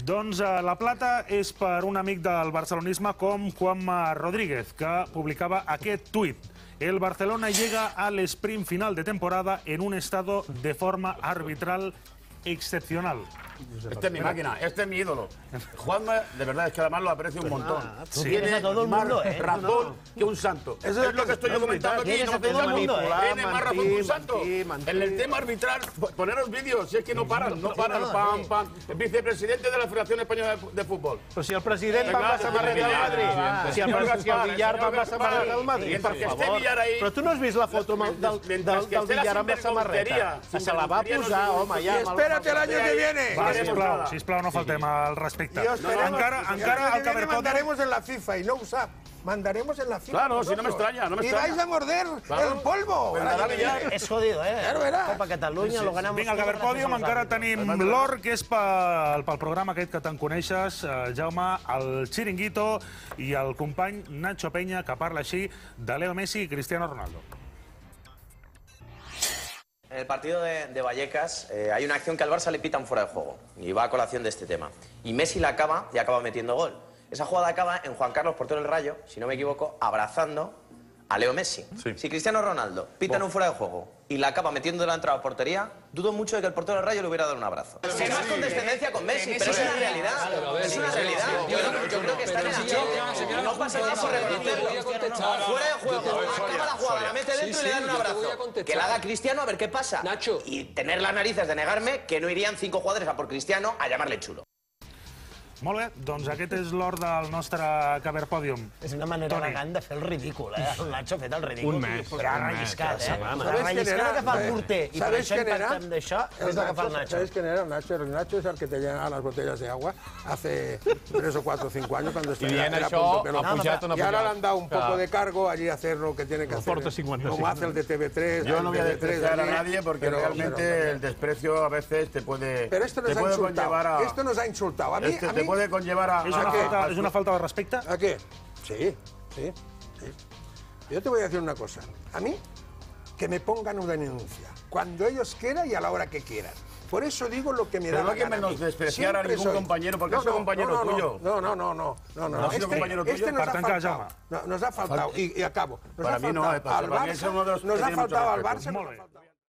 Doncs la plata és per un amic del barcelonisme com Juanma Rodríguez, que publicava aquest tuit. El Barcelona llega al sprint final de temporada en un estado de forma arbitral excepcional. Este es mi máquina, este es mi ídolo. Juanma, de verdad, es que además lo aprecio un montón. Tú tienes a todo el mundo, más razón que un santo. Eso es lo que estoy yo comentando aquí. Tienes a todo el mundo, Tiene más razón que un santo. En el tema arbitral, poneros vídeos, si es que no paran, pam, pam. El vicepresidente de la Federación Española de Fútbol. Però si el president va amb la samarreta del Madrid, si el Villar va amb la samarreta del Madrid, per favor. Però tu no has vist la foto del Villar amb la samarreta? Se la va posar, home, ja. Espérate el año que viene. Va, sisplau, no faltem al respecte. Encara el Caberpodium... Mandaremos en la FIFA y no usar. Mandaremos en la FIFA. Claro, si no me extraña, no me extraña. Y vais a morder el polvo. És jodido, Claro, verás. Copa Catalunya, lo ganamos. Vinga, al Caberpodium encara tenim l'or, que és pel programa aquest que te'n coneixes, Jaume, el Chiringuito, i el company Nacho Peña, que parla així de Leo Messi i Cristiano Ronaldo. En el partido de Vallecas hay una acción que al Barça le pitan fuera de juego y va a colación de este tema. Y Messi la acaba y acaba metiendo gol. Esa jugada acaba en Juan Carlos, portero del Rayo, si no me equivoco, abrazando a Leo Messi. Sí. Si Cristiano Ronaldo pitan un fuera de juego y la acaba metiendo la entrada a portería, dudo mucho de que el portero del Rayo le hubiera dado un abrazo. Es más condescendencia con Messi, pero es una realidad. Es una realidad. Yo creo que está en el hecho. No pasa nada por reconocerlo. Fuera de juego, acaba la jugada, la mete dentro y le dan un abrazo. Que la haga Cristiano a ver qué pasa. Y tener las narices de negarme que no irían 5 jugadores a por Cristiano a llamarle chulo. Molt bé, doncs aquest és l'or del nostre Caberpodium. És una manera elegant de fer el ridícul, El Nacho ha fet el ridícul. Un mes. Però ha relliscat, La relliscada que fa el porter i per això impactem d'això és la que fa el Nacho. ¿Sabes quién era el Nacho? El Nacho es el que te llena las botellas de agua hace 3 o 4 o 5 años cuando estaba bien era això, punto pelota. ha pujat o no ha Y ahora pujat? le han dado un poco de cargo allí a hacer lo que tiene que hacer. Porta 55. Como hace el de TV3. Yo no voy a el de TV3 despreciar a allí, nadie porque realmente el desprecio a veces te puede conllevar a... Esto nos ha insultado. A mí, te puede conllevar a... És una falta de respecte? ¿A qué? Sí. Yo te voy a decir una cosa. A mí, que me pongan una denuncia. Cuando ellos quieran y a la hora que quieran. Por eso digo lo que me da la gana. Pero no hay que menospreciar a ningún compañero porque es un compañero tuyo. No. Este nos ha faltado. Y acabo. Para mí no, para mí es uno de los... Nos ha faltado al Barça.